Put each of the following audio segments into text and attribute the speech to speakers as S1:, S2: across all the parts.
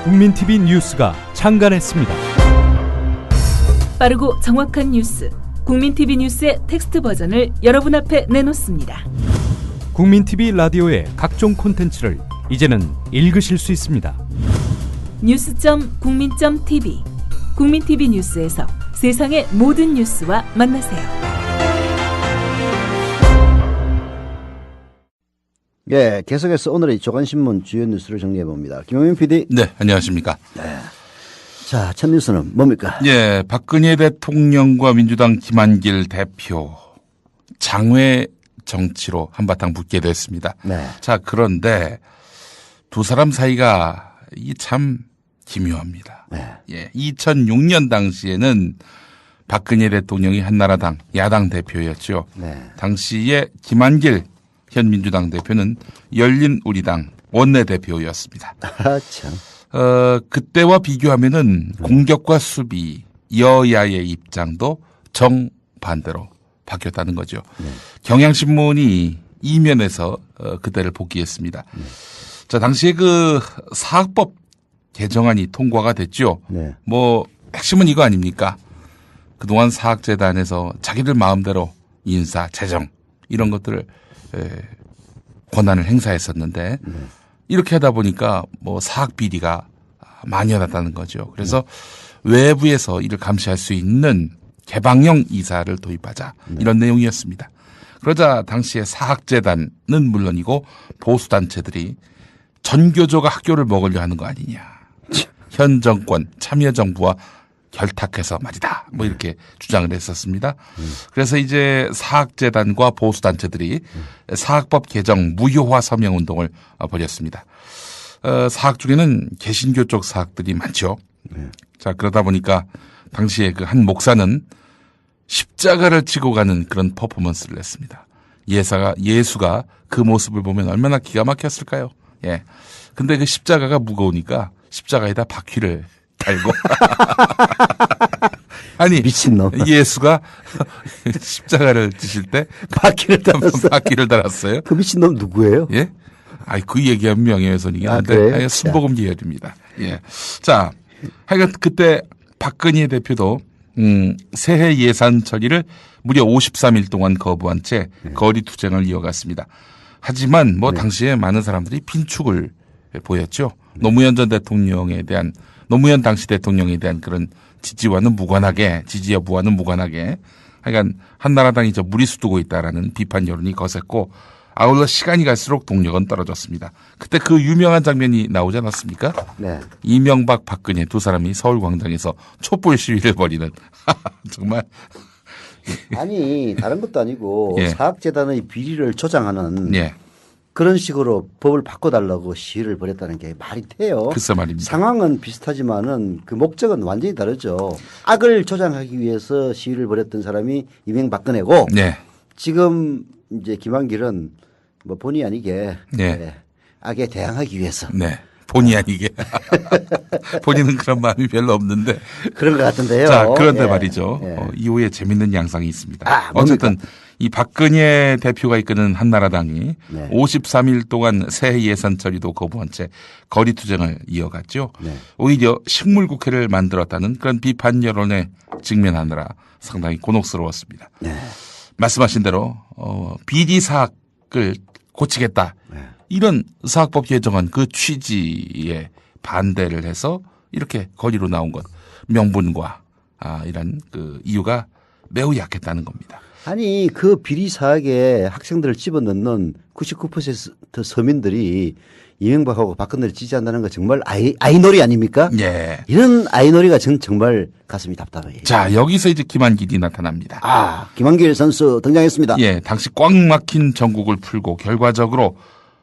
S1: 국민TV 뉴스가 창간했습니다.
S2: 빠르고 정확한 뉴스, 국민TV 뉴스의 텍스트 버전을 여러분 앞에 내놓습니다.
S1: 국민TV 라디오의 각종 콘텐츠를 이제는 읽으실 수 있습니다.
S2: 뉴스.국민.tv, 국민TV 뉴스에서 세상의 모든 뉴스와 만나세요.
S3: 예, 계속해서 오늘의 조간신문 주요 뉴스를 정리해봅니다. 김용민 PD.
S4: 네, 안녕하십니까.
S3: 네. 자, 첫 뉴스는 뭡니까?
S4: 예, 박근혜 대통령과 민주당 김한길 대표 장외 정치로 한바탕 붙게 됐습니다.
S3: 네.
S4: 자, 그런데 두 사람 사이가 이 참 기묘합니다.
S3: 네.
S4: 예, 2006년 당시에는 박근혜 대통령이 한나라당 야당 대표였죠.
S3: 네.
S4: 당시에 김한길 현 민주당 대표는 열린우리당 원내대표였습니다.
S3: 아, 참.
S4: 그때와 비교하면은 공격과 수비, 여야의 입장도 정반대로 바뀌었다는 거죠.
S3: 네.
S4: 경향신문이 이면에서 그때를 복기했습니다.
S3: 네.
S4: 자, 당시에 그 사학법 개정안이 통과가 됐죠.
S3: 네.
S4: 뭐 핵심은 이거 아닙니까? 그동안 사학재단에서 자기들 마음대로 인사, 재정 이런 것들을 권한을 행사했었는데 이렇게 하다 보니까 뭐 사학 비리가 많이 일어났다는 거죠. 그래서 외부에서 이를 감시할 수 있는 개방형 이사를 도입하자 이런 내용이었습니다. 그러자 당시에 사학재단은 물론이고 보수단체들이 전교조가 학교를 먹으려 하는 거 아니냐. 현 정권 참여정부와 결탁해서 말이다. 뭐 이렇게 주장을 했었습니다. 그래서 이제 사학재단과 보수단체들이 사학법 개정 무효화 서명운동을 벌였습니다. 사학 중에는 개신교 쪽 사학들이 많죠. 자, 그러다 보니까 당시에 그 한 목사는 십자가를 치고 가는 그런 퍼포먼스를 냈습니다. 예수가 그 모습을 보면 얼마나 기가 막혔을까요? 예. 근데 그 십자가가 무거우니까 십자가에다 바퀴를 달고. 아니.
S3: 미친놈.
S4: 예수가 십자가를 지실 때.
S3: 바퀴를 달았어요.
S4: 바퀴를 달았어요.
S3: 그 미친놈 누구예요?
S4: 예? 아이, 그 얘기하면 명예훼손이긴 한데.
S3: 그래요?
S4: 순복음 계열입니다. 예. 자, 하여간 그때 박근혜 대표도, 새해 예산 처리를 무려 53일 동안 거부한 채 거리 투쟁을 이어갔습니다. 하지만 뭐 당시에 많은 사람들이 빈축을 보였죠. 노무현 당시 대통령에 대한 그런 지지 여부와는 무관하게 하여간 한나라당이 무리수 두고 있다라는 비판 여론이 거셌고 아울러 시간이 갈수록 동력은 떨어졌습니다. 그때 그 유명한 장면이 나오지 않았습니까?
S3: 네.
S4: 이명박, 박근혜 두 사람이 서울광장에서 촛불 시위를 벌이는 정말
S3: 아니, 다른 것도 아니고
S4: 예.
S3: 사학재단의 비리를 조장하는
S4: 예.
S3: 그런 식으로 법을 바꿔달라고 시위를 벌였다는 게 말이 돼요.
S4: 글쎄 말입니다.
S3: 상황은 비슷하지만은 그 목적은 완전히 다르죠. 악을 조장하기 위해서 시위를 벌였던 사람이 이명박근혜고
S4: 네.
S3: 지금 이제 김한길은 뭐 본의 아니게
S4: 네.
S3: 악에 대항하기 위해서
S4: 네. 본의 아니게. 본인은 그런 마음이 별로 없는데.
S3: 그런 것 같은데요.
S4: 자, 그런데
S3: 예.
S4: 말이죠.
S3: 예.
S4: 이후에 재밌는 양상이 있습니다.
S3: 아,
S4: 어쨌든 이 박근혜 대표가 이끄는 한나라당이
S3: 네.
S4: 53일 동안 새해 예산 처리도 거부한 채 거리 투쟁을 이어갔죠.
S3: 네. 오히려
S4: 식물국회를 만들었다는 그런 비판 여론에 직면하느라 상당히 곤혹스러웠습니다.
S3: 네.
S4: 말씀하신 대로 비리 사학을 고치겠다.
S3: 네.
S4: 이런 사학법 개정안 그 취지에 반대를 해서 이렇게 거리로 나온 것 명분과 이런 그 이유가 매우 약했다는 겁니다.
S3: 아니 그 비리 사학에 학생들을 집어넣는 99% 서민들이 이명박하고 박근혜를 지지한다는 거 정말 아이놀이 아닙니까?
S4: 예.
S3: 이런 아이놀이가 정말 가슴이 답답해요.
S4: 자, 여기서 이제 김한길이 나타납니다.
S3: 김한길 선수 등장했습니다.
S4: 예, 당시 꽉 막힌 전국을 풀고 결과적으로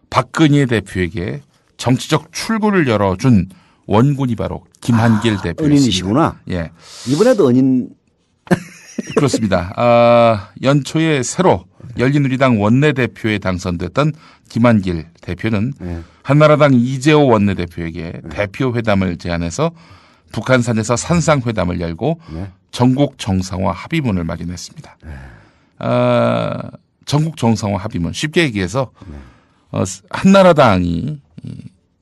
S4: 박근혜 대표에게 정치적 출구를 열어준 원군이 바로 김한길 대표였습니다.
S3: 은인이시구나.
S4: 예.
S3: 이번에도 은인.
S4: 그렇습니다. 연초에 새로 열린우리당 원내대표에 당선됐던 김한길 대표는 한나라당 이재호 원내대표에게 대표 회담을 제안해서 북한산에서 산상회담을 열고 전국 정상화 합의문을 마련했습니다. 전국 정상화 합의문 쉽게 얘기해서 한나라당이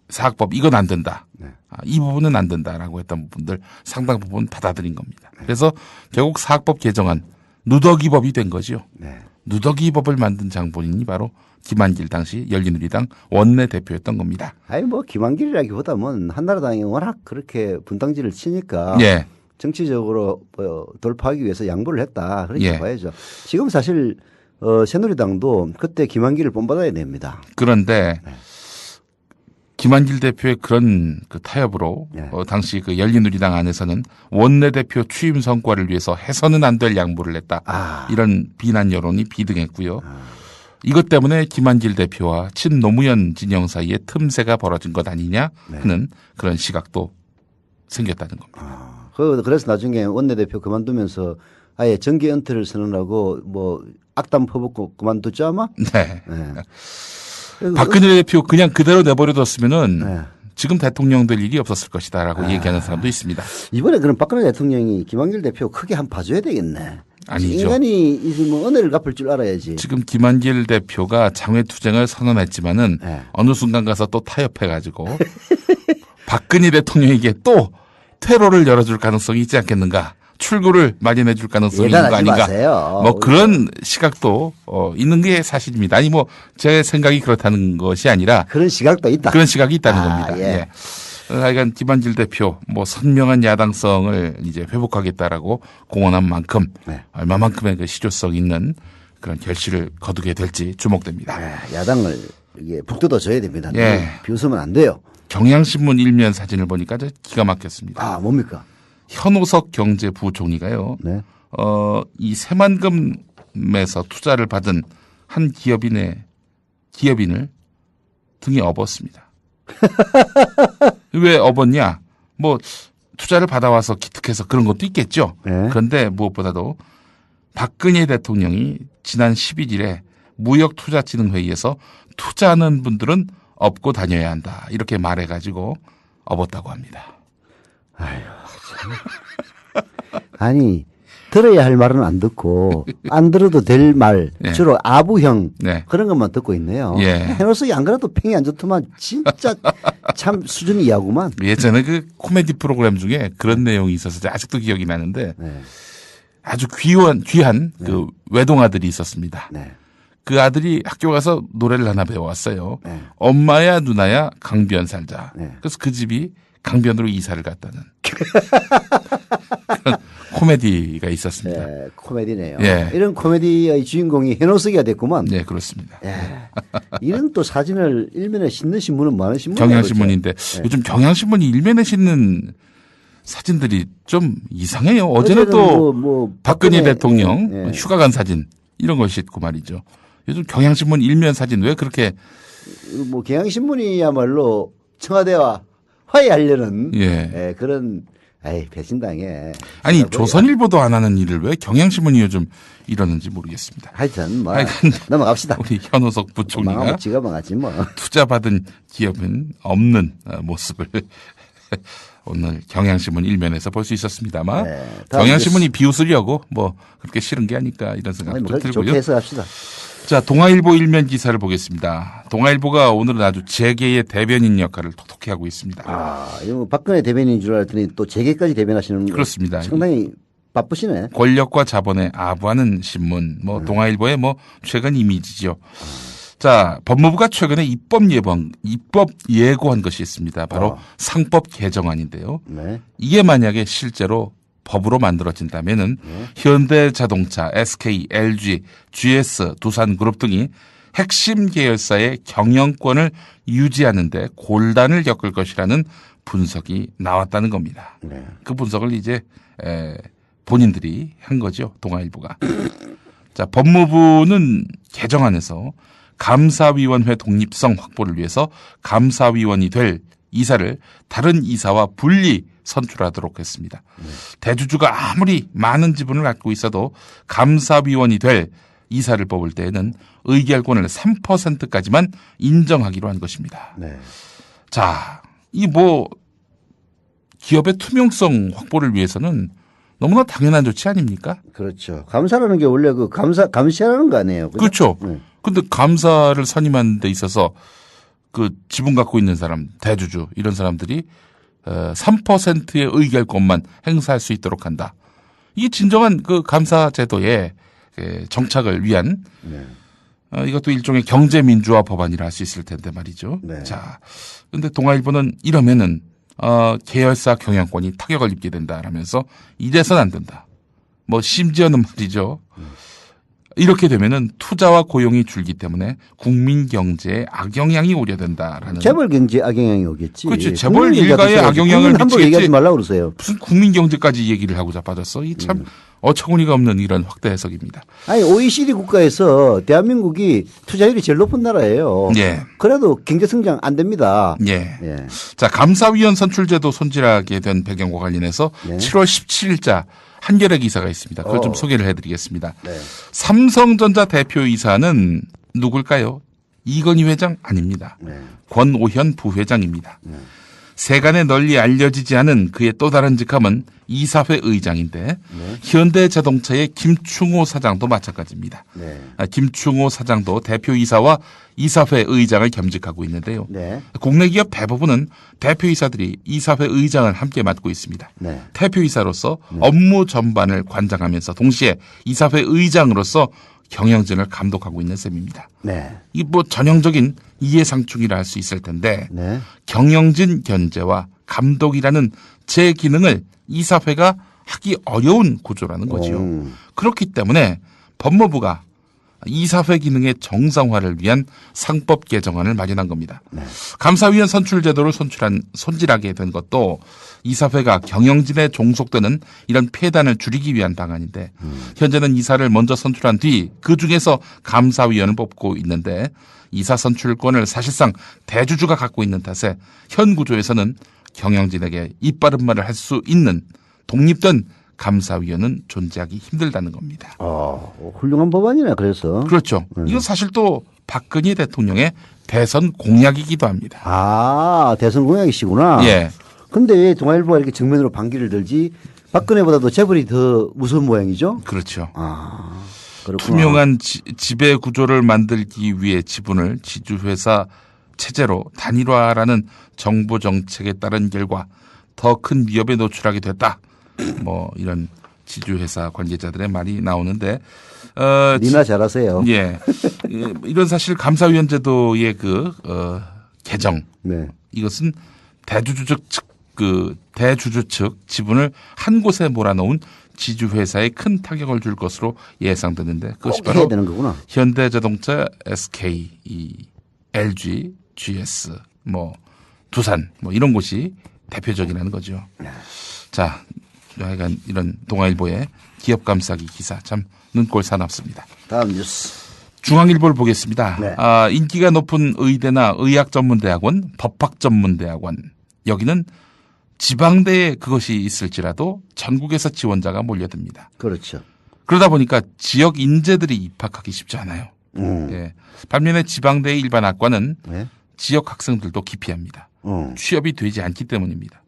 S4: 사학법 이건 안 된다.
S3: 네.
S4: 이 부분은 안 된다라고 했던 부분들 상당 부분 받아들인 겁니다. 그래서 결국 사학법 개정안 누더기법이 된 거죠.
S3: 네.
S4: 누더기법을 만든 장본인이 바로 김한길 당시 열린우리당 원내대표였던 겁니다.
S3: 아니 뭐 김한길이라기보다는 한나라당이 워낙 그렇게 분당지를 치니까
S4: 예.
S3: 정치적으로 돌파하기 위해서 양보를 했다. 그렇게
S4: 예.
S3: 봐야죠. 지금 사실 새누리당도 그때 김한길을 본받아야 됩니다.
S4: 그런데 김한길 대표의 그런 그 타협으로
S3: 네.
S4: 당시 그 열린우리당 안에서는 원내대표 취임 성과를 위해서 해서는 안 될 양보를 했다. 이런 비난 여론이 비등했고요. 이것 때문에 김한길 대표와 친노무현 진영 사이에 틈새가 벌어진 것 아니냐 하는 그런 시각도 생겼다는 겁니다.
S3: 그래서 나중에 원내대표 그만두면서 아예 정계 은퇴를 선언하고 뭐 악담 퍼붓고 그만뒀죠 아마?
S4: 네.
S3: 네.
S4: 박근혜 대표 그냥 그대로 내버려뒀으면은
S3: 네.
S4: 지금 대통령 될 일이 없었을 것이다라고 얘기하는 사람도 있습니다.
S3: 이번에 그럼 박근혜 대통령이 김한길 대표 크게 한번 봐줘야 되겠네.
S4: 아니죠.
S3: 인간이 뭐 은혜를 갚을 줄 알아야지.
S4: 지금 김한길 대표가 장외투쟁을 선언했지만은
S3: 네.
S4: 어느 순간 가서 또 타협해가지고 박근혜 대통령에게 또 퇴로를 열어줄 가능성이 있지 않겠는가. 출구를 마련해 줄 가능성이 있는 거
S3: 예단하지
S4: 아닌가.
S3: 마세요.
S4: 뭐 그런 시각도 있는 게 사실입니다. 아니 뭐 제 생각이 그렇다는 것이 아니라
S3: 그런 시각도 있다.
S4: 그런 시각이 있다는 겁니다.
S3: 예.
S4: 하여간 김한길 대표 뭐 선명한 야당성을 이제 회복하겠다라고 공언한 만큼
S3: 네.
S4: 얼마만큼의 그 실효성 있는 그런 결실을 거두게 될지 주목됩니다.
S3: 야당을 이게 북돋아 줘야 됩니다.
S4: 예.
S3: 비웃으면 안 돼요.
S4: 경향신문 일면 사진을 보니까 저 기가 막혔습니다.
S3: 뭡니까?
S4: 현오석 경제부총리가요.
S3: 네.
S4: 이 새만금에서 투자를 받은 한 기업인을 등에 업었습니다. 왜 업었냐? 뭐 투자를 받아와서 기특해서 그런 것도 있겠죠.
S3: 네.
S4: 그런데 무엇보다도 박근혜 대통령이 지난 11일에 무역투자진흥회의에서 투자하는 분들은 업고 다녀야 한다. 이렇게 말해가지고 업었다고 합니다.
S3: 아니 들어야 할 말은 안 듣고 안 들어도 될 말
S4: 네.
S3: 주로 아부형
S4: 네.
S3: 그런 것만 듣고 있네요.
S4: 예.
S3: 해노석이 안 그래도 평이 안 좋더만 진짜 참 수준이 이하구만.
S4: 예전에 그 코미디 프로그램 중에 그런 내용이 있어서 아직도 기억이 나는데
S3: 네.
S4: 아주 귀한 그 외동아들이 있었습니다.
S3: 네.
S4: 그 아들이 학교 가서 노래를 하나 배워왔어요.
S3: 네.
S4: 엄마야 누나야 강변 살자.
S3: 네.
S4: 그래서 그 집이 강변으로 이사를 갔다는 그런 코미디가 있었습니다.
S3: 네, 코미디네요.
S4: 예.
S3: 이런 코미디의 주인공이 해노석이가 됐구만.
S4: 네, 그렇습니다.
S3: 이런 또 사진을 일면에 싣는 신문은 많은 신문이에요.
S4: 경향신문인데 요즘 경향신문이 일면에 싣는 사진들이 좀 이상해요. 어제는 또 박근혜 대통령
S3: 예.
S4: 휴가 간 사진 이런 걸 싣고 말이죠. 요즘 경향신문 일면 사진 왜 그렇게
S3: 뭐 경향신문이야말로 청와대와 화해하려는
S4: 예.
S3: 그런 배신당해.
S4: 아니 조선일보도 안 하는 일을 왜 경향신문이 요즘 이러는지 모르겠습니다.
S3: 하여튼 뭐
S4: 하여간
S3: 넘어갑시다.
S4: 우리 현오석 부총리가
S3: 망하면 지가 망하지 뭐.
S4: 투자받은 기업은 없는 모습을 오늘 경향신문 일면에서 볼 수 있었습니다만
S3: 네, 다음
S4: 경향신문이 비웃으려고 뭐 그렇게 싫은 게 아닐까 이런 생각도
S3: 뭐
S4: 들고요.
S3: 좋게 해서 합시다.
S4: 자, 동아일보 일면 기사를 보겠습니다. 동아일보가 오늘은 아주 재계의 대변인 역할을 톡톡히 하고 있습니다.
S3: 이거 박근혜 대변인인 줄 알았더니 또 재계까지 대변하시는
S4: 그렇습니다.
S3: 상당히 바쁘시네.
S4: 권력과 자본에 아부하는 신문, 뭐 동아일보의 뭐 최근 이미지죠. 자, 법무부가 최근에 입법 예고한 것이 있습니다. 바로 상법 개정안인데요.
S3: 네.
S4: 이게 만약에 실제로 법으로 만들어진다면은 현대자동차, SK, LG, GS, 두산그룹 등이 핵심 계열사의 경영권을 유지하는데 골단을 겪을 것이라는 분석이 나왔다는 겁니다.
S3: 네.
S4: 그 분석을 이제 본인들이 한 거죠. 동아일보가. 자, 법무부는 개정안에서 감사위원회 독립성 확보를 위해서 감사위원이 될 이사를 다른 이사와 분리 선출하도록 했습니다. 대주주가 아무리 많은 지분을 갖고 있어도 감사위원이 될 이사를 뽑을 때에는 의결권을 3%까지만 인정하기로 한 것입니다.
S3: 네.
S4: 자, 이 뭐 기업의 투명성 확보를 위해서는 너무나 당연한 조치 아닙니까?
S3: 그렇죠. 감사라는 게 원래 감시하는 거 아니에요. 그죠?
S4: 그렇죠.
S3: 네.
S4: 근데 감사를 선임하는 데 있어서 그 지분 갖고 있는 사람, 대주주 이런 사람들이 3%의 의결권만 행사할 수 있도록 한다. 이게 진정한 그 감사 제도의 정착을 위한 이것도 일종의 경제민주화 법안이라 할 수 있을 텐데 말이죠.
S3: 네.
S4: 자, 근데 동아일보는 이러면은 계열사 경영권이 타격을 입게 된다라면서 이래선 안 된다. 뭐 심지어는 말이죠. 이렇게 되면은 투자와 고용이 줄기 때문에 국민 경제에 악영향이 우려된다라는.
S3: 재벌 경제 악영향이 오겠지.
S4: 그렇지. 재벌 일가에 악영향을
S3: 함부로
S4: 미치겠지.
S3: 얘기하지 말라고 그러세요.
S4: 무슨 국민 경제까지 얘기를 하고 자빠졌어. 이 참 어처구니가 없는 이런 확대 해석입니다.
S3: 아니 OECD 국가에서 대한민국이 투자율이 제일 높은 나라예요.
S4: 예.
S3: 그래도 경제 성장 안 됩니다.
S4: 예.
S3: 예.
S4: 자, 감사위원 선출제도 손질하게 된 배경과 관련해서
S3: 네.
S4: 7월 17일자 한겨레 기사가 있습니다. 그걸 좀 소개를 해드리겠습니다.
S3: 네.
S4: 삼성전자 대표이사는 누굴까요? 이건희 회장 아닙니다.
S3: 네.
S4: 권오현 부회장입니다. 세간에 널리 알려지지 않은 그의 또 다른 직함은 이사회 의장인데 현대자동차의 김충호 사장도 마찬가지입니다.
S3: 네.
S4: 김충호 사장도 대표이사와 이사회 의장을 겸직하고 있는데요.
S3: 네.
S4: 국내 기업 대부분은 대표이사들이 이사회 의장을 함께 맡고 있습니다.
S3: 네.
S4: 대표이사로서 업무 전반을 관장하면서 동시에 이사회 의장으로서 경영진을 감독하고 있는 셈입니다.
S3: 네.
S4: 이 뭐 전형적인 이해상충이라 할 수 있을 텐데
S3: 네.
S4: 경영진 견제와 감독이라는 제 기능을 이사회가 하기 어려운 구조라는 거죠. 그렇기 때문에 법무부가 이사회 기능의 정상화를 위한 상법 개정안을 마련한 겁니다.
S3: 네.
S4: 감사위원 선출 제도를 손질하게 된 것도 이사회가 경영진에 종속되는 이런 폐단을 줄이기 위한 방안인데 현재는 이사를 먼저 선출한 뒤 그중에서 감사위원을 뽑고 있는데 이사 선출권을 사실상 대주주가 갖고 있는 탓에 현 구조에서는 경영진에게 입바른 말을 할 수 있는 독립된 감사위원은 존재하기 힘들다는 겁니다.
S3: 훌륭한 법안이네, 그래서.
S4: 그렇죠. 이건 사실 또 박근혜 대통령의 대선 공약이기도 합니다.
S3: 아, 대선 공약이시구나.
S4: 예.
S3: 근데 왜 동아일보가 이렇게 정면으로 반기를 들지? 박근혜보다도 재벌이 더 무서운 모양이죠?
S4: 그렇죠.
S3: 아, 그렇구나.
S4: 투명한 지배 구조를 만들기 위해 지분을 지주회사 체제로 단일화라는 정부 정책에 따른 결과 더 큰 위협에 노출하게 됐다. 뭐 이런 지주회사 관계자들의 말이 나오는데
S3: 니나 잘하세요.
S4: 예. 이런 사실 감사위원 제도의 개정
S3: 네.
S4: 이것은 대주주 측 지분을 한 곳에 몰아넣은 지주회사에 큰 타격을 줄 것으로 예상되는데 그것이
S3: 꼭 해야
S4: 바로
S3: 되는 거구나.
S4: 현대자동차, SK, LG, GS, 두산 이런 곳이 대표적이라는 거죠. 자, 하여간 이런 동아일보의 기업 감싸기 기사 참 눈꼴 사납습니다.
S3: 다음 뉴스.
S4: 중앙일보를 보겠습니다.
S3: 네.
S4: 인기가 높은 의대나 의학전문대학원, 법학전문대학원 여기는 지방대에 그것이 있을지라도 전국에서 지원자가 몰려듭니다.
S3: 그렇죠.
S4: 그러다 보니까 지역 인재들이 입학하기 쉽지 않아요. 예. 반면에 지방대의 일반 학과는
S3: 네.
S4: 지역 학생들도 기피합니다. 취업이 되지 않기 때문입니다.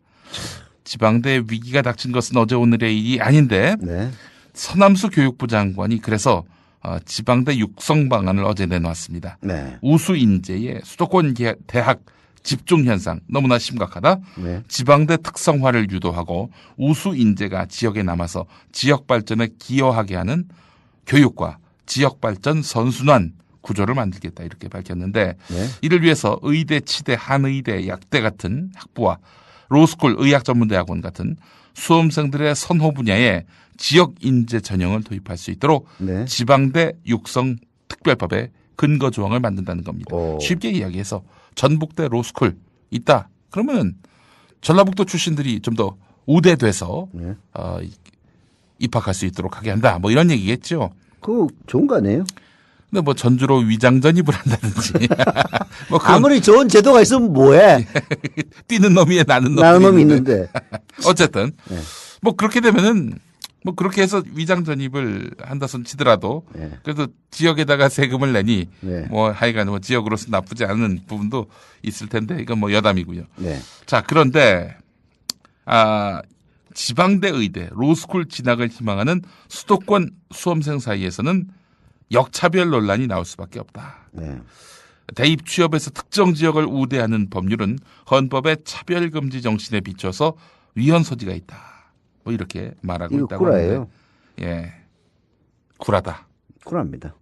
S4: 지방대 위기가 닥친 것은 어제 오늘의 일이 아닌데
S3: 네.
S4: 서남수 교육부 장관이 그래서 지방대 육성 방안을 어제 내놓았습니다.
S3: 네.
S4: 우수 인재의 수도권 대학 집중 현상 너무나 심각하다.
S3: 네.
S4: 지방대 특성화를 유도하고 우수 인재가 지역에 남아서 지역 발전에 기여하게 하는 교육과 지역 발전 선순환 구조를 만들겠다 이렇게 밝혔는데
S3: 네.
S4: 이를 위해서 의대, 치대, 한의대, 약대 같은 학부와 로스쿨 의학전문대학원 같은 수험생들의 선호 분야에 지역 인재 전형을 도입할 수 있도록
S3: 네.
S4: 지방대 육성 특별법에 근거 조항을 만든다는 겁니다. 쉽게 이야기해서 전북대 로스쿨 있다. 그러면 전라북도 출신들이 좀 더 우대돼서
S3: 네.
S4: 입학할 수 있도록 하게 한다. 이런 얘기겠죠.
S3: 그거 좋은 거 아니에요?
S4: 근데 전주로 위장 전입을 한다든지. 그건
S3: 아무리 좋은 제도가 있으면 뭐해?
S4: 뛰는 놈이 나는
S3: 놈이 있는데.
S4: 어쨌든
S3: 네.
S4: 그렇게 되면은 그렇게 해서 위장 전입을 한다 손 치더라도
S3: 네.
S4: 그래도 지역에다가 세금을 내니
S3: 네.
S4: 하여간 지역으로서 나쁘지 않은 부분도 있을 텐데 이건 여담이고요.
S3: 네.
S4: 자, 그런데 지방대 의대 로스쿨 진학을 희망하는 수도권 수험생 사이에서는 역차별 논란이 나올 수밖에 없다.
S3: 네.
S4: 대입 취업에서 특정 지역을 우대하는 법률은 헌법의 차별금지 정신에 비춰서 위헌 소지가 있다. 뭐 이렇게 말하고
S3: 이거
S4: 있다고
S3: 구라예요.
S4: 하는데, 예, 구라다.
S3: 구라입니다.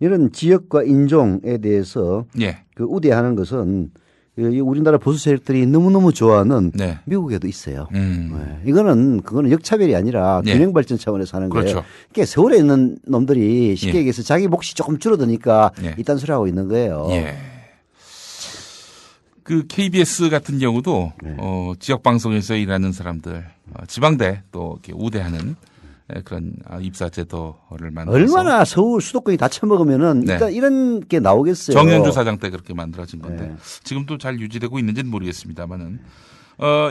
S3: 이런 지역과 인종에 대해서
S4: 예,
S3: 그 우대하는 것은 이 우리나라 보수 세력들이 너무너무 좋아하는
S4: 네,
S3: 미국에도 있어요. 그거는 역차별이 아니라
S4: 예.
S3: 균형 발전 차원에서 하는 거예요.
S4: 그렇죠.
S3: 그러니까 서울에 있는 놈들이 쉽게
S4: 예.
S3: 얘기해서 자기 몫이 조금 줄어드니까
S4: 예.
S3: 이딴 소리 하고 있는 거예요.
S4: 예. 그 KBS 같은 경우도 지역 방송에서 일하는 사람들, 지방대 또 이렇게 우대하는 그런 입사 제도를 만들어서
S3: 얼마나 서울 수도권이 다 처먹으면은
S4: 네.
S3: 일단 이런 게 나오겠어요.
S4: 정현주 사장 때 그렇게 만들어진 건데
S3: 네.
S4: 지금도 잘 유지되고 있는지는 모르겠습니다만은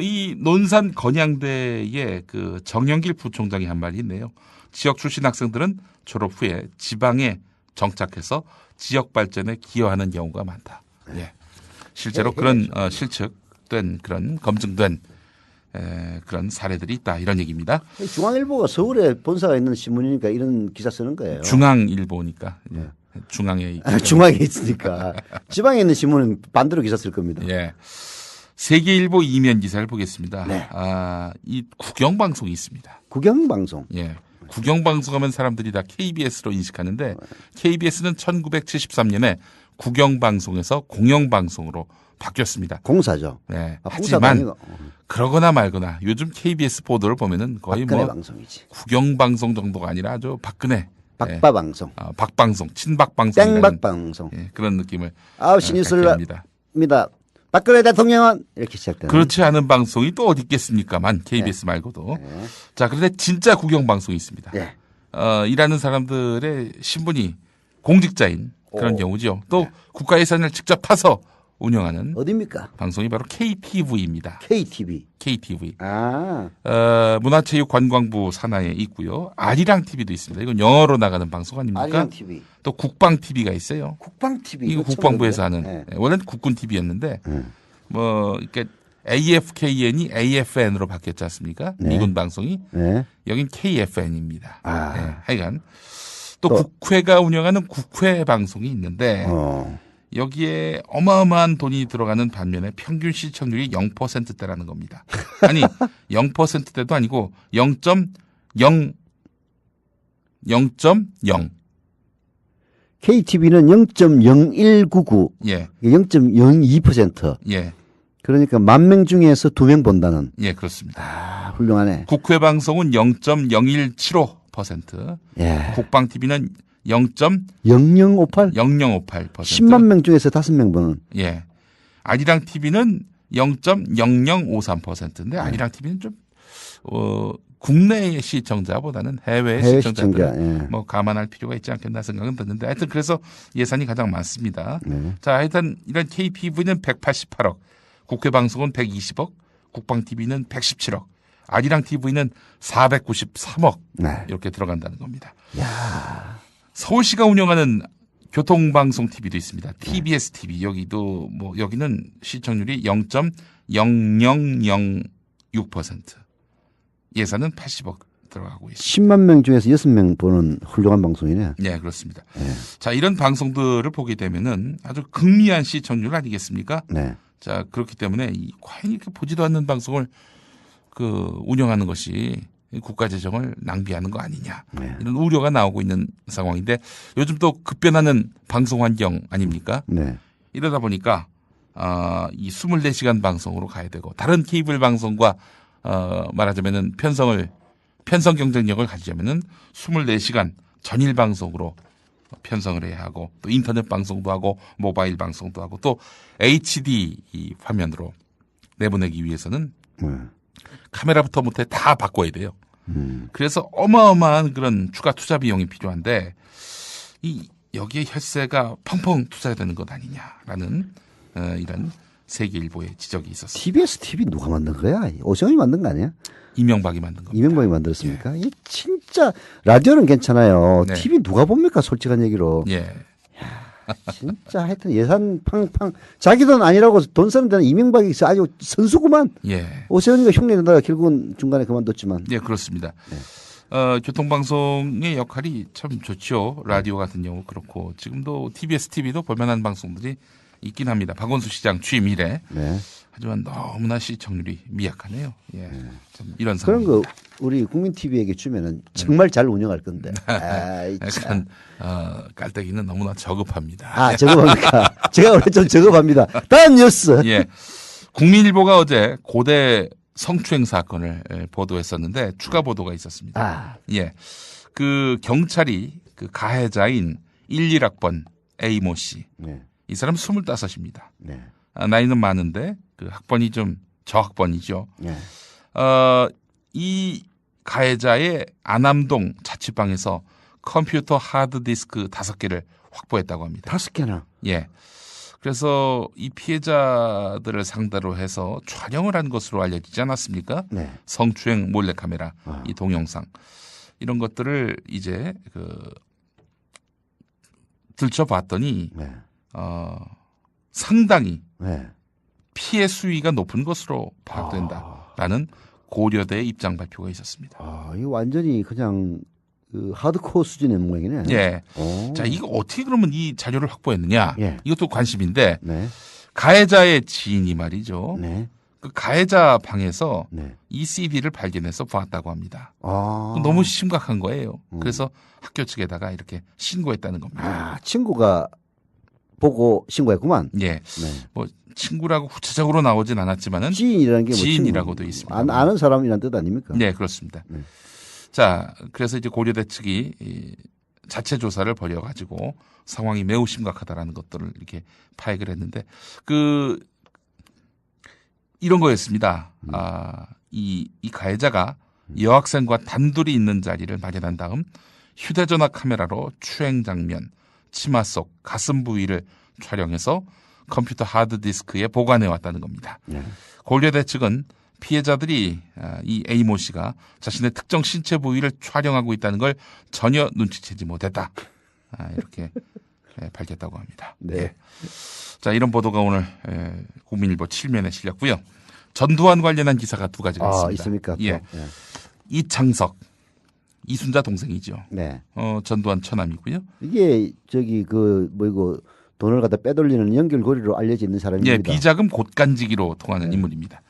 S4: 이 논산 건양대의 그 정영길 부총장이 한 말이 있네요. 지역 출신 학생들은 졸업 후에 지방에 정착해서 지역 발전에 기여하는 경우가 많다. 예. 실제로 그런 실측된 그런 검증된 그런 사례들이 있다 이런 얘기입니다.
S3: 중앙일보가 서울에 본사가 있는 신문이니까 이런 기사 쓰는 거예요.
S4: 중앙일보니까 중앙에
S3: 중앙에 있으니까 지방에 있는 신문은 반대로 기사 쓸 겁니다.
S4: 예. 세계일보 이면 기사를 보겠습니다.
S3: 네.
S4: 이 국영방송이 있습니다.
S3: 국영방송.
S4: 예. 국영방송하면 사람들이 다 KBS로 인식하는데 KBS는 1973년에 국영방송에서 공영방송으로 바뀌었습니다.
S3: 공사죠.
S4: 네.
S3: 공사도
S4: 하지만
S3: 아니고
S4: 그러거나 말거나 요즘 KBS 보도를 보면은 거의
S3: 박근혜
S4: 뭐
S3: 방송이지.
S4: 국영방송 정도가 아니라 아주 박근혜
S3: 박바방송.
S4: 박방송, 친박방송,
S3: 땡박방송.
S4: 그런 느낌을
S3: 9시 뉴스를
S4: 합니다.
S3: 입니다. 박근혜 대통령은 이렇게 시작되는.
S4: 그렇지 않은 방송이 또 어디 있겠습니까만 KBS 말고도. 자, 그런데 진짜 국영방송이 있습니다.
S3: 네.
S4: 일하는 사람들의 신분이 공직자인 그런 경우죠. 또 국가 예산을 직접 타서 운영하는
S3: 어디입니까?
S4: 방송이 바로 KTV입니다.
S3: KTV.
S4: KTV.
S3: 아,
S4: 문화체육관광부 산하에 있고요. 아리랑 TV도 있습니다. 이건 영어로 나가는 방송 아닙니까?
S3: 아리랑 TV.
S4: 또 국방 TV가 있어요.
S3: 국방 TV.
S4: 이거 국방부에서 하는.
S3: 네.
S4: 원래는 국군 TV였는데 뭐 이렇게 AFKN이 AFN으로 바뀌었지 않습니까?
S3: 네.
S4: 미군 방송이.
S3: 네.
S4: 여긴 KFN입니다.
S3: 아.
S4: 네, 하여간 또 국회가 운영하는 국회 방송이 있는데 여기에 어마어마한 돈이 들어가는 반면에 평균 시청률이 0%대라는 겁니다. 아니 0%대도 아니고 0.0
S3: KTV는 0.0199.
S4: 예,
S3: 0.02%.
S4: 예,
S3: 그러니까 10,000명 중에서 2명 본다는.
S4: 예, 그렇습니다.
S3: 아, 훌륭하네.
S4: 국회 방송은 0.0175%,
S3: 예.
S4: 국방 TV는
S3: 0058?
S4: 0.0058%.
S3: 10만 명 중에서 5명 보는.
S4: 예. 아리랑 TV는 0.0053%인데 아리랑 TV는 좀 국내 시청자보다는 해외
S3: 해외
S4: 시청자들
S3: 시청자. 예.
S4: 뭐 감안할 필요가 있지 않겠나 생각은 드는데 하여튼 그래서 예산이 가장 많습니다.
S3: 네.
S4: 자, 하여튼 이런 KTV는 188억, 국회 방송은 120억, 국방 TV는 117억, 아리랑 TV는 493억
S3: 네.
S4: 이렇게 들어간다는 겁니다. 서울시가 운영하는 교통방송 TV도 있습니다. TBS TV 여기도 뭐 여기는 시청률이 0.0006%, 예산은 80억 들어가고 있습니다.
S3: 10만 명 중에서 6명 보는 훌륭한 방송이네.
S4: 네, 그렇습니다. 자, 이런 방송들을 보게 되면은 아주 극미한 시청률 아니겠습니까?
S3: 네.
S4: 자, 그렇기 때문에 과연 이렇게 보지도 않는 방송을 운영하는 것이 국가 재정을 낭비하는 거 아니냐.
S3: 네.
S4: 이런 우려가 나오고 있는 상황인데 요즘 또 급변하는 방송 환경 아닙니까?
S3: 네.
S4: 이러다 보니까 이 24시간 방송으로 가야 되고 다른 케이블 방송과 말하자면은 편성 경쟁력을 가지려면은 24시간 전일 방송으로 편성을 해야 하고 또 인터넷 방송도 하고 모바일 방송도 하고 또 HD 이 화면으로 내보내기 위해서는 카메라부터 못해 다 바꿔야 돼요. 그래서 어마어마한 그런 추가 투자 비용이 필요한데 여기에 혈세가 펑펑 투자되는 것 아니냐라는 이런 세계일보의 지적이 있었습니다.
S3: TBS TV 누가 만든 거야? 오정이 만든 거 아니야?
S4: 이명박이 만든 겁니다.
S3: 이명박이 만들었습니까? 이 진짜 라디오는 괜찮아요.
S4: 네.
S3: TV 누가 봅니까? 솔직한 얘기로.
S4: 예.
S3: 진짜 하여튼 예산 팡팡 자기 돈 아니라고 돈 쓰는 데는 이명박이 아주 선수구만.
S4: 예.
S3: 오세훈이가 흉내 내다가 결국은 중간에 그만뒀지만.
S4: 예, 그렇습니다. 교통방송의 역할이 참 좋죠. 라디오 같은 경우 그렇고 지금도 TBS TV도 볼만한 방송들이 있긴 합니다. 박원수 시장 취임 이래.
S3: 네.
S4: 하지만 너무나 시청률이 미약하네요. 예. 참 이런
S3: 그런
S4: 상황.
S3: 거 우리 국민 TV에게 주면은 정말 잘 운영할 건데. 아이, 참.
S4: 약간 깔때기는 너무나 저급합니다.
S3: 아, 저급합니까? 제가 원래 좀 저급합니다. 다음 뉴스.
S4: 예. 국민일보가 어제 고대 성추행 사건을 보도했었는데 추가 보도가 있었습니다.
S3: 아,
S4: 예. 그 경찰이 그 가해자인 11학번 A모 씨.
S3: 네,
S4: 이 사람 25입니다.
S3: 네,
S4: 나이는 많은데 그 학번이 좀 저학번이죠.
S3: 네.
S4: 이 가해자의 안암동 자취방에서 컴퓨터 하드디스크 5개를 확보했다고 합니다.
S3: 5개나.
S4: 예. 그래서 이 피해자들을 상대로 해서 촬영을 한 것으로 알려지지 않았습니까?
S3: 네.
S4: 성추행 몰래카메라,
S3: 아.
S4: 이 동영상. 이런 것들을 이제 들춰봤더니,
S3: 네.
S4: 상당히
S3: 네.
S4: 피해 수위가 높은 것으로 파악된다라는 고려대의 입장 발표가 있었습니다.
S3: 아, 이거 완전히 그냥 그 하드코어 수준의 모양이네.
S4: 예.
S3: 오.
S4: 자, 이거 어떻게 그러면 이 자료를 확보했느냐?
S3: 예.
S4: 이것도 관심인데,
S3: 네.
S4: 가해자의 지인이 말이죠.
S3: 네.
S4: 그 가해자 방에서
S3: 네.
S4: 이 CD를 발견해서 보았다고 합니다.
S3: 아.
S4: 너무 심각한 거예요. 그래서 학교 측에다가 이렇게 신고했다는 겁니다.
S3: 아, 친구가 보고 신고했구만.
S4: 예.
S3: 네.
S4: 뭐 친구라고 구체적으로 나오진 않았지만은
S3: 지인이라는 게 뭐
S4: 지인이라고도 있습니다.
S3: 아는 사람이란 뜻 아닙니까?
S4: 네, 그렇습니다.
S3: 네.
S4: 자, 그래서 이제 고려대 측이 이 자체 조사를 벌여가지고 상황이 매우 심각하다라는 것들을 이렇게 파악을 했는데 이런 거였습니다. 이 가해자가 여학생과 단둘이 있는 자리를 마련한 다음 휴대전화 카메라로 추행 장면, 치마 속 가슴 부위를 촬영해서 컴퓨터 하드디스크에 보관해 왔다는 겁니다.
S3: 네.
S4: 고려대 측은 피해자들이 이 A모 씨가 자신의 특정 신체 부위를 촬영하고 있다는 걸 전혀 눈치채지 못했다. 이렇게 밝혔다고 합니다.
S3: 네.
S4: 자, 이런 보도가 오늘 국민일보 7면에 실렸고요. 전두환 관련한 기사가 2가지가 있습니다.
S3: 있습니까? 또?
S4: 예.
S3: 네.
S4: 이창석, 이순자 동생이죠.
S3: 네.
S4: 전두환 처남이고요.
S3: 이게 저기 이거 돈을 갖다 빼돌리는 연결고리로 알려져 있는 사람입니다.
S4: 예, 비자금 곳간지기로 통하는 인물입니다.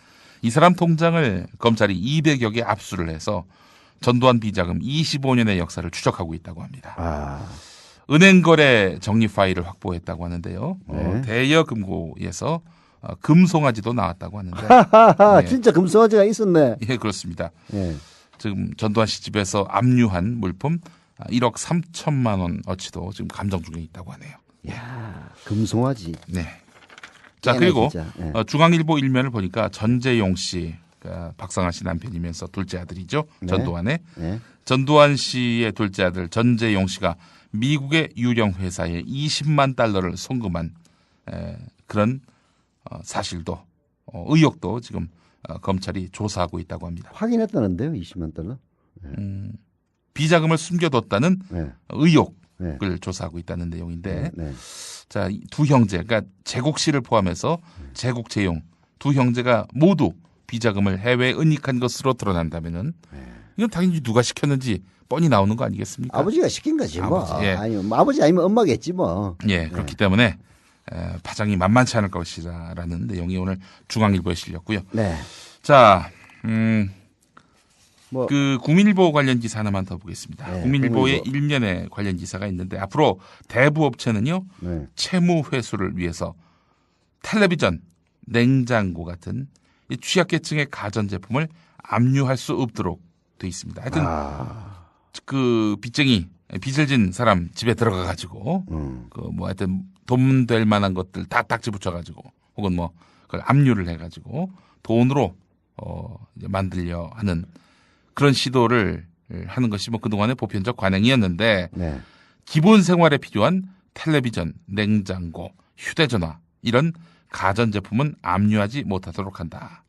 S4: 이 사람 통장을 검찰이 200여 개 압수를 해서 전두환 비자금 25년의 역사를 추적하고 있다고 합니다.
S3: 아,
S4: 은행 거래 정리 파일을 확보했다고 하는데요.
S3: 네.
S4: 대여 금고에서 금송아지도 나왔다고 하는데.
S3: 하하하,
S4: 예.
S3: 진짜 금송아지가 있었네.
S4: 예, 그렇습니다.
S3: 예.
S4: 지금 전두환 씨 집에서 압류한 물품 1억 3천만 원 어치도 지금 감정 중에 있다고 하네요.
S3: 야, 금송아지.
S4: 네. 자,
S3: 깨네,
S4: 그리고
S3: 진짜. 예.
S4: 중앙일보 일면을 보니까 전재용 씨, 그러니까 박상아 씨 남편이면서 둘째 아들이죠.
S3: 네.
S4: 전두환의.
S3: 예.
S4: 전두환 씨의 둘째 아들 전재용 씨가 미국의 유령 회사에 20만 달러를 송금한 그런 사실도 의혹도 지금 검찰이 조사하고 있다고 합니다.
S3: 확인했다는데요, 20만 달러?
S4: 비자금을 숨겨뒀다는
S3: 네.
S4: 의혹을 조사하고 있다는 내용인데,
S3: 네.
S4: 자, 이 두 형제, 그러니까 재국 씨를 포함해서 재국 재용 두 형제가 모두 비자금을 해외에 은닉한 것으로 드러난다면은 이건 당연히 누가 시켰는지 뻔히 나오는 거 아니겠습니까?
S3: 아버지가 시킨 거지 뭐.
S4: 아버지, 예.
S3: 아니, 아버지 아니면 엄마겠지 뭐.
S4: 예, 그렇기 때문에 파장이 만만치 않을 것이다라는 내용이 오늘 중앙일보에 실렸고요.
S3: 네.
S4: 자,
S3: 뭐
S4: 그 국민일보 관련 기사 하나만 더 보겠습니다.
S3: 네,
S4: 국민일보의
S3: 국민일보.
S4: 일면에 관련 기사가 있는데 앞으로 대부업체는요
S3: 네.
S4: 채무 회수를 위해서 텔레비전, 냉장고 같은 이 취약계층의 가전제품을 압류할 수 없도록 돼 있습니다. 하여튼 그 빚을 진 사람 집에 들어가 가지고 그 뭐 하여튼 돈 될 만한 것들 다 딱지 붙여 가지고 혹은 뭐 그걸 압류를 해 가지고 돈으로 이제 만들려 하는 그런 시도를 하는 것이 뭐 그동안의 보편적 관행이었는데
S3: 네.
S4: 기본 생활에 필요한 텔레비전, 냉장고, 휴대전화 이런 가전제품은 압류하지 못하도록 한다.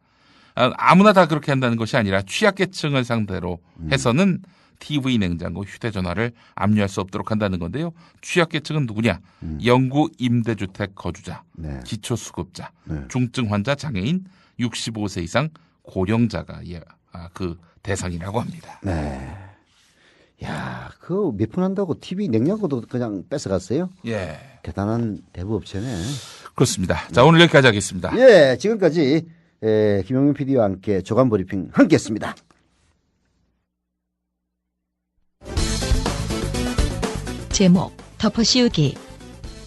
S4: 아무나 다 그렇게 한다는 것이 아니라 취약계층을 상대로 해서는 TV, 냉장고, 휴대전화를 압류할 수 없도록 한다는 건데요. 취약계층은 누구냐? 영구 임대주택 거주자,
S3: 네.
S4: 기초수급자,
S3: 네.
S4: 중증 환자, 장애인, 65세 이상 고령자가 그 대상이라고 합니다.
S3: 네. 야, 그거 몇 푼 한다고 TV 냉장고도 그냥 뺏어갔어요?
S4: 예.
S3: 대단한 대부업체네.
S4: 그렇습니다. 자, 오늘 여기까지 하겠습니다.
S3: 예, 지금까지 김용민 PD와 함께 조간 브리핑 함께했습니다.
S5: 제목 덮어씌우기.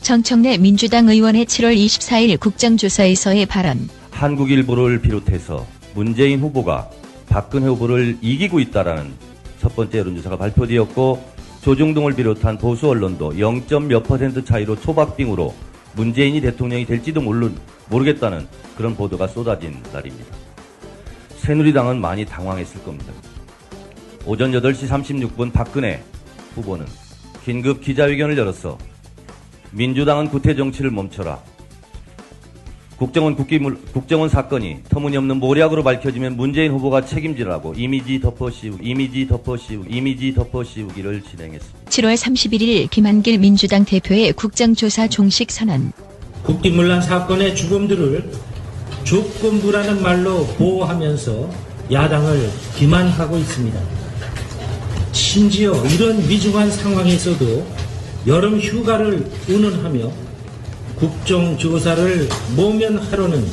S5: 정청래 민주당 의원의 7월 24일 국정조사에서의 발언.
S6: 한국일보를 비롯해서 문재인 후보가 박근혜 후보를 이기고 있다라는 첫 번째 여론조사가 발표되었고, 조중동을 비롯한 보수 언론도 0.몇% 차이로 초박빙으로 문재인이 대통령이 될지도 모르겠다는 그런 보도가 쏟아진 날입니다. 새누리당은 많이 당황했을 겁니다. 오전 8시 36분 박근혜 후보는 긴급 기자회견을 열어서 민주당은 구태 정치를 멈춰라. 국정원 사건이 터무니없는 모략으로 밝혀지면 문재인 후보가 책임지라고 이미지 덮어씌우기를 진행했습니다.
S5: 7월 31일 김한길 민주당 대표의 국정조사 종식 선언.
S7: 국기문란 사건의 죽음들을 조건부라는 말로 보호하면서 야당을 기만하고 있습니다. 심지어 이런 위중한 상황에서도 여름 휴가를 운운하며 국정조사를 모면하려는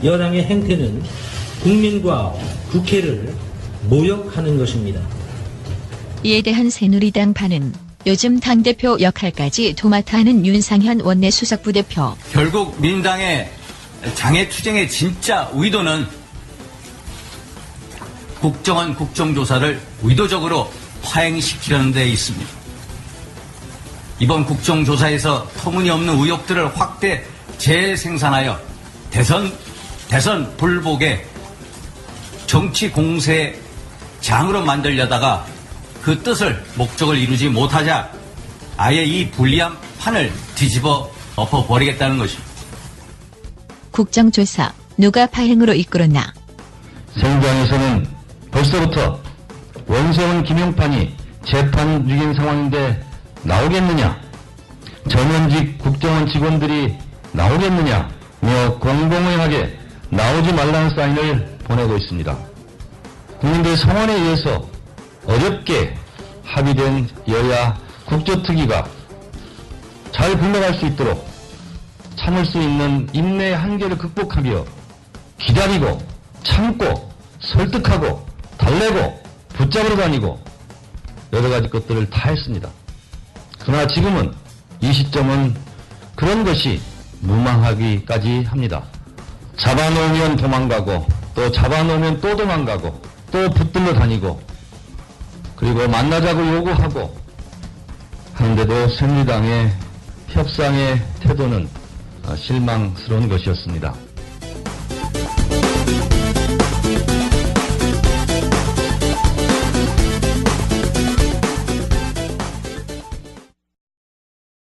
S7: 여당의 행태는 국민과 국회를 모욕하는 것입니다.
S5: 이에 대한 새누리당 반응. 요즘 당대표 역할까지 도맡아 하는 윤상현 원내수석부대표.
S8: 결국 민주당의 장애투쟁의 진짜 의도는 국정원 국정조사를 의도적으로 파행시키려는 데 있습니다. 이번 국정조사에서 터무니없는 의혹들을 확대 재생산하여 대선 불복의 정치 공세장으로 만들려다가 그 뜻을 목적을 이루지 못하자 아예 이 불리한 판을 뒤집어 엎어버리겠다는 것입니다.
S5: 국정조사 누가 파행으로 이끌었나?
S9: 새누리당에서는 벌써부터 원세훈 김용판이 재판 중인 상황인데 나오겠느냐, 전현직 국정원 직원들이 나오겠느냐며 공공연하게 나오지 말라는 사인을 보내고 있습니다. 국민들의 성원에 의해서 어렵게 합의된 여야 국조특위가 잘 굴러갈 수 있도록 참을 수 있는 인내의 한계를 극복하며 기다리고 참고 설득하고 달래고 붙잡으러 다니고 여러 가지 것들을 다 했습니다. 그러나 지금은 이 시점은 그런 것이 무망하기까지 합니다. 잡아놓으면 도망가고 또 잡아놓으면 또 도망가고 또 붙들러 다니고 그리고 만나자고 요구하고 하는데도 새누리당의 협상의 태도는 실망스러운 것이었습니다.